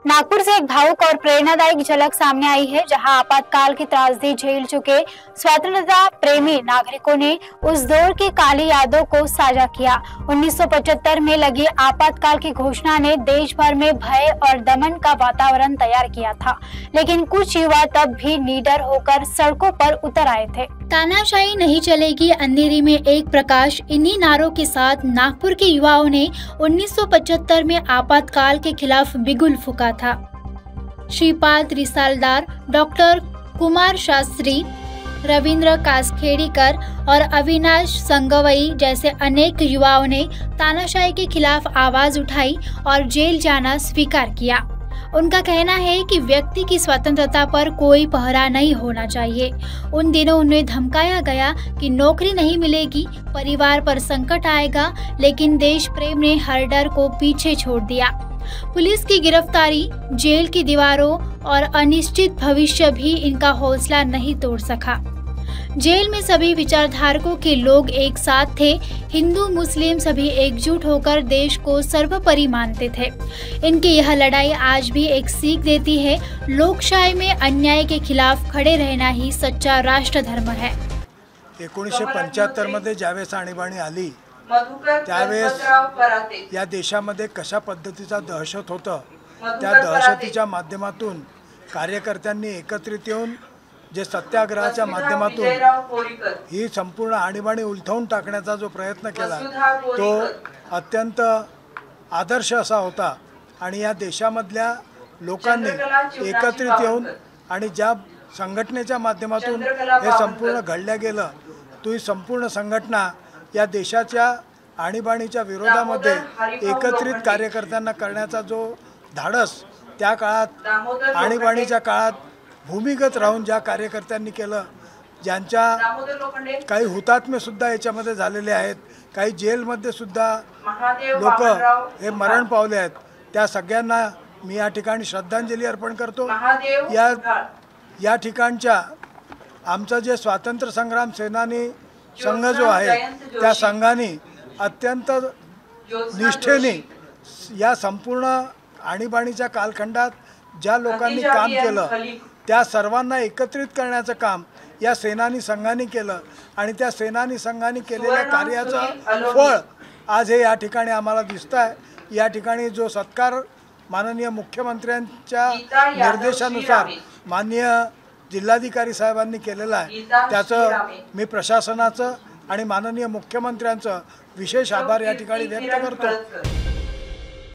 नागपुर से एक भावुक और प्रेरणादायक झलक सामने आई है, जहां आपातकाल की त्रासदी झेल चुके स्वतंत्रता प्रेमी नागरिकों ने उस दौर की काली यादों को साझा किया। 1975 में लगी आपातकाल की घोषणा ने देश भर में भय और दमन का वातावरण तैयार किया था, लेकिन कुछ युवा तब भी निडर होकर सड़कों पर उतर आए थे। तानाशाही नहीं चलेगी, अंधेरी में एक प्रकाश, इन्हीं नारों के साथ नागपुर के युवाओं ने 1975 में आपातकाल के खिलाफ बिगुल फूंका था। श्रीपाद रिसालदार, डॉक्टर कुमार शास्त्री, रविंद्र कासखेड़ीकर और अविनाश संगवई जैसे अनेक युवाओं ने तानाशाही के खिलाफ आवाज उठाई और जेल जाना स्वीकार किया। उनका कहना है कि व्यक्ति की स्वतंत्रता पर कोई पहरा नहीं होना चाहिए। उन दिनों उन्हें धमकाया गया कि नौकरी नहीं मिलेगी, परिवार पर संकट आएगा, लेकिन देश प्रेम ने हर डर को पीछे छोड़ दिया। पुलिस की गिरफ्तारी, जेल की दीवारों और अनिश्चित भविष्य भी इनका हौसला नहीं तोड़ सका। जेल में सभी विचारधारकों के लोग एक साथ थे। हिंदू मुस्लिम सभी एकजुट होकर देश को सर्वोपरि मानते थे। इनकी यह लड़ाई आज भी एक सीख देती है, लोकशाही में अन्याय के खिलाफ खड़े रहना ही सच्चा राष्ट्रधर्म है। 1975 मध्ये ज्यावेळेस आणीबाणी आली त्यावेळेस या देशामध्ये कशा पद्धतीचा दहशत होतं, त्या दहशतीच्या माध्यमातून कार्यकर्त्यांनी एकत्रित येऊन जे सत्याग्रहाच्या माध्यमातून ही संपूर्ण आणीबाणी उलथवून टाकण्याचा जो प्रयत्न केला तो अत्यंत आदर्श असा होता। आणि या देशामधल्या लोकांनी एकत्रित येऊन आणि ज्या संघटनेच्या माध्यमातून हे संपूर्ण घडल्या गेलं, तो ही संपूर्ण संघटना या देशाच्या आणीबाणीच्या विरोधामध्ये एकत्रित कार्यकर्त्यांना करण्याचा जो धाडस त्या काळात आणीबाणीच्या काळात भूमिगत राहून ज्या कार्यकर्त्यांनी केलं, ज्यांच्या काही हुतात्मे सुद्धा याच्यामध्ये झालेले आहेत, काही जेलमध्ये सुद्धा लोक हे मरण पावले आहेत, त्या सगळ्यांना मी या ठिकाणी श्रद्धांजली अर्पण करतो। या ठिकाणच्या आमचं जे स्वातंत्र्य संग्राम सेनानी संघ जो आहे त्या संघाने अत्यंत निष्ठेने या संपूर्ण आणीबाणीच्या कालखंडात ज्या लोकांनी काम केलं त्या सर्वांना एकत्रित करण्याचं काम या सेनानी संघाने केलं आणि त्या सेनानी संघाने केलेल्या कार्याचं फळ आज हे या ठिकाणी आम्हाला दिसतं आहे। या ठिकाणी जो सत्कार माननीय मुख्यमंत्र्यांच्या निर्देशानुसार माननीय जिल्हाधिकारी साहेबांनी केलेला आहे, त्याचं मी प्रशासनाचं आणि माननीय मुख्यमंत्र्यांचं विशेष आभार या ठिकाणी व्यक्त करतो।